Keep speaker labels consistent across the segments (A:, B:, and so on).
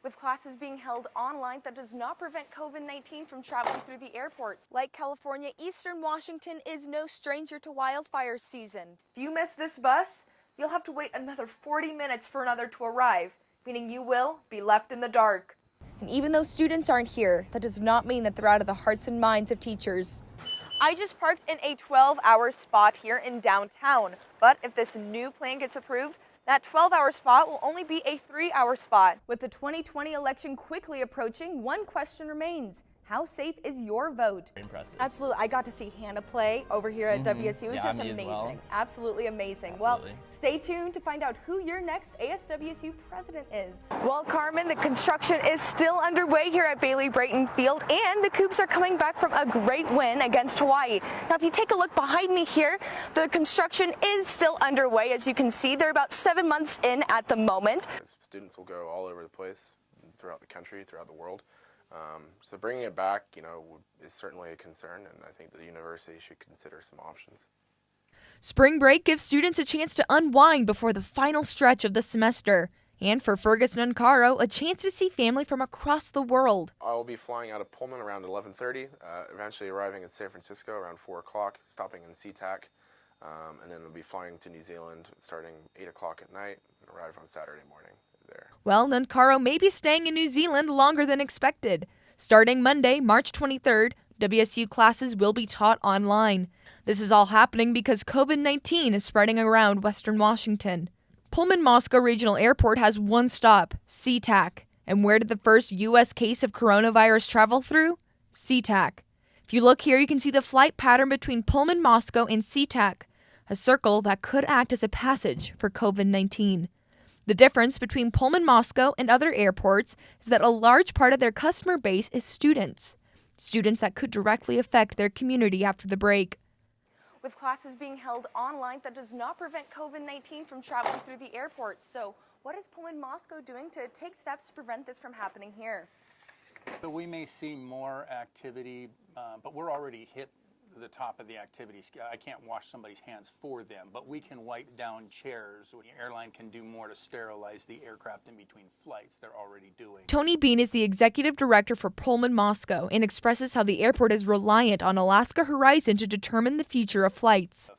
A: With classes being held online, that does not prevent COVID-19 from traveling through the airports. Like California, Eastern Washington is no stranger to wildfire season. If you miss this bus, you'll have to wait another 40 minutes for another to arrive, meaning you will be left in the dark. And even though students aren't here, that does not mean that they're out of the hearts and minds of teachers. I just parked in a 12-hour spot here in downtown, but if this new plan gets approved, that 12-hour spot will only be a 3-hour spot. With the 2020 election quickly approaching, one question remains. How safe is your vote?
B: Impressive.
A: Absolutely. I got to see Hannah play over here at WSU. It's just amazing.
B: Well.
A: Absolutely amazing.
B: Absolutely.
A: Well, stay tuned to find out who your next ASWSU president is. Well, Carmen, the construction is still underway here at Bailey-Brayton Field, and the Cougs are coming back from a great win against Hawaii. Now, if you take a look behind me here, the construction is still underway. As you can see, they're about 7 months in at the moment.
C: Students will go all over the place, throughout the country, throughout the world. So bringing it back, is certainly a concern, and I think the university should consider some options.
D: Spring break gives students a chance to unwind before the final stretch of the semester. And for Ferguson and Caro, a chance to see family from across the world.
C: I'll be flying out of Pullman around 11:30, eventually arriving in San Francisco around 4 o'clock, stopping in SeaTac, and then I'll be flying to New Zealand starting 8 o'clock at night and arrive on Saturday morning there.
D: Well, Nancaro may be staying in New Zealand longer than expected. Starting Monday, March 23rd, WSU classes will be taught online. This is all happening because COVID-19 is spreading around Western Washington. Pullman-Moscow Regional Airport has one stop, SeaTac. And where did the first U.S. case of coronavirus travel through? SeaTac. If you look here, you can see the flight pattern between Pullman-Moscow and SeaTac, a circle that could act as a passage for COVID-19. The difference between Pullman-Moscow and other airports is that a large part of their customer base is students. Students that could directly affect their community after the break.
A: With classes being held online, that does not prevent COVID-19 from traveling through the airports. So what is Pullman-Moscow doing to take steps to prevent this from happening here?
E: So we may see more activity, but we're already hit the top of the activity scale. I can't wash somebody's hands for them, but we can wipe down chairs. The airline can do more to sterilize the aircraft in between flights. They're already doing.
D: Tony Bean is the executive director for Pullman-Moscow and expresses how the airport is reliant on Alaska Horizon to determine the future of flights.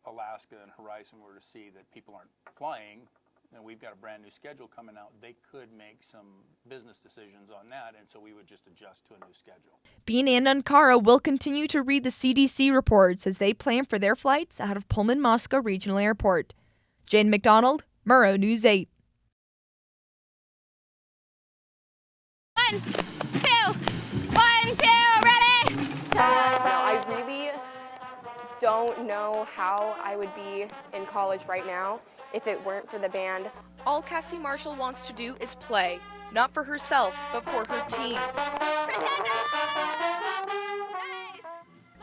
E: If Alaska and Horizon were to see that people aren't flying, and we've got a brand new schedule coming out, they could make some business decisions on that, and so we would just adjust to a new schedule.
D: Bean and Nancaro will continue to read the CDC reports as they plan for their flights out of Pullman-Moscow Regional Airport. Jane McDonald, Murrow News 8.
F: 1, 2, 1, 2, ready?
A: Now, I really don't know how I would be in college right now if it weren't for the band. All Cassie Marshall wants to do is play, not for herself, but for her team.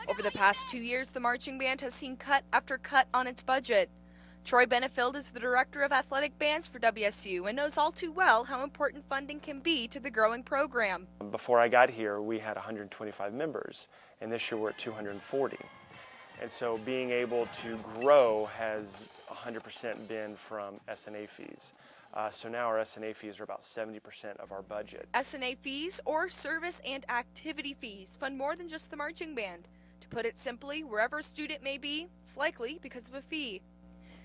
A: Over the past 2 years, the marching band has seen cut after cut on its budget. Troy Benefield is the director of athletic bands for WSU and knows all too well how important funding can be to the growing program.
G: Before I got here, we had 125 members, and this year we're at 240. And so being able to grow has 100% been from S&A fees. So now our S&A fees are about 70% of our budget.
A: S&A fees, or service and activity fees, fund more than just the marching band. To put it simply, wherever a student may be, it's likely because of a fee.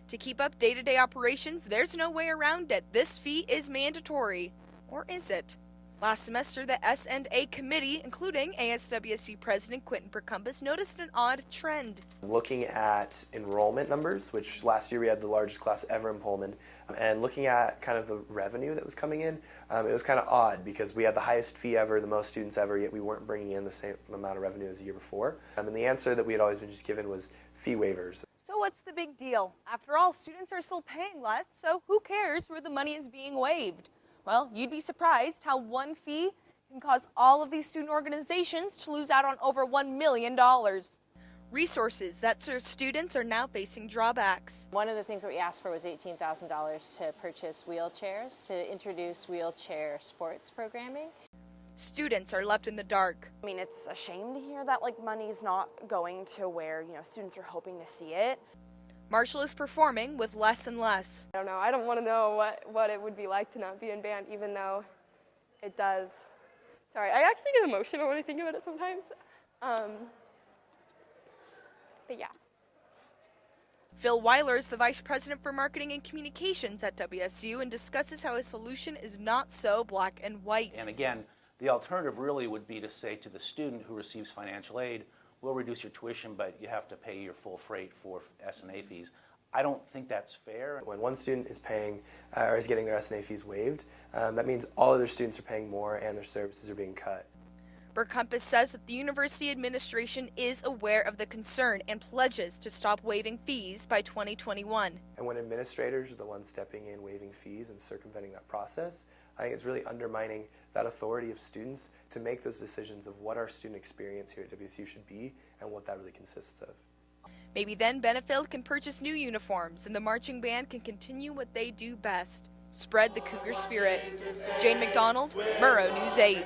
A: To keep up day-to-day operations, there's no way around it. This fee is mandatory. Or is it? Last semester, the S&A committee, including ASWSU President Quentin Percumbus, noticed an odd trend.
H: Looking at enrollment numbers, which last year we had the largest class ever in Pullman, and looking at kind of the revenue that was coming in, it was kind of odd because we had the highest fee ever, the most students ever, yet we weren't bringing in the same amount of revenue as the year before. And the answer that we had always been just given was fee waivers.
A: So what's the big deal? After all, students are still paying less, so who cares where the money is being waived? Well, you'd be surprised how one fee can cause all of these student organizations to lose out on over $1 million. Resources that serve students are now facing drawbacks.
I: One of the things that we asked for was $18,000 to purchase wheelchairs, to introduce wheelchair sports programming.
A: Students are left in the dark.
J: I mean, it's a shame to hear that money's not going to where, students are hoping to see it.
A: Marshall is performing with less and less.
K: I don't know. I don't want to know what it would be like to not be in band, even though
B: It does. Sorry, I actually get emotional when I think about it sometimes. But yeah.
A: Phil Weiler is the Vice President for Marketing and Communications at WSU and discusses how a solution is not so black and white.
K: And again, the alternative really would be to say to the student who receives financial aid, we'll reduce your tuition, but you have to pay your full freight for S&A fees. I don't think that's fair.
H: When one student is paying or is getting their S&A fees waived, that means all other students are paying more and their services are being cut.
A: Burkumpus says that the university administration is aware of the concern and pledges to stop waiving fees by 2021.
H: And when administrators are the ones stepping in, waiving fees and circumventing that process, I think it's really undermining that authority of students to make those decisions of what our student experience here at WSU should be and what that really consists of.
A: Maybe then Benefield can purchase new uniforms and the marching band can continue what they do best, spread the Cougar spirit. Jane McDonald, Murrow News 8.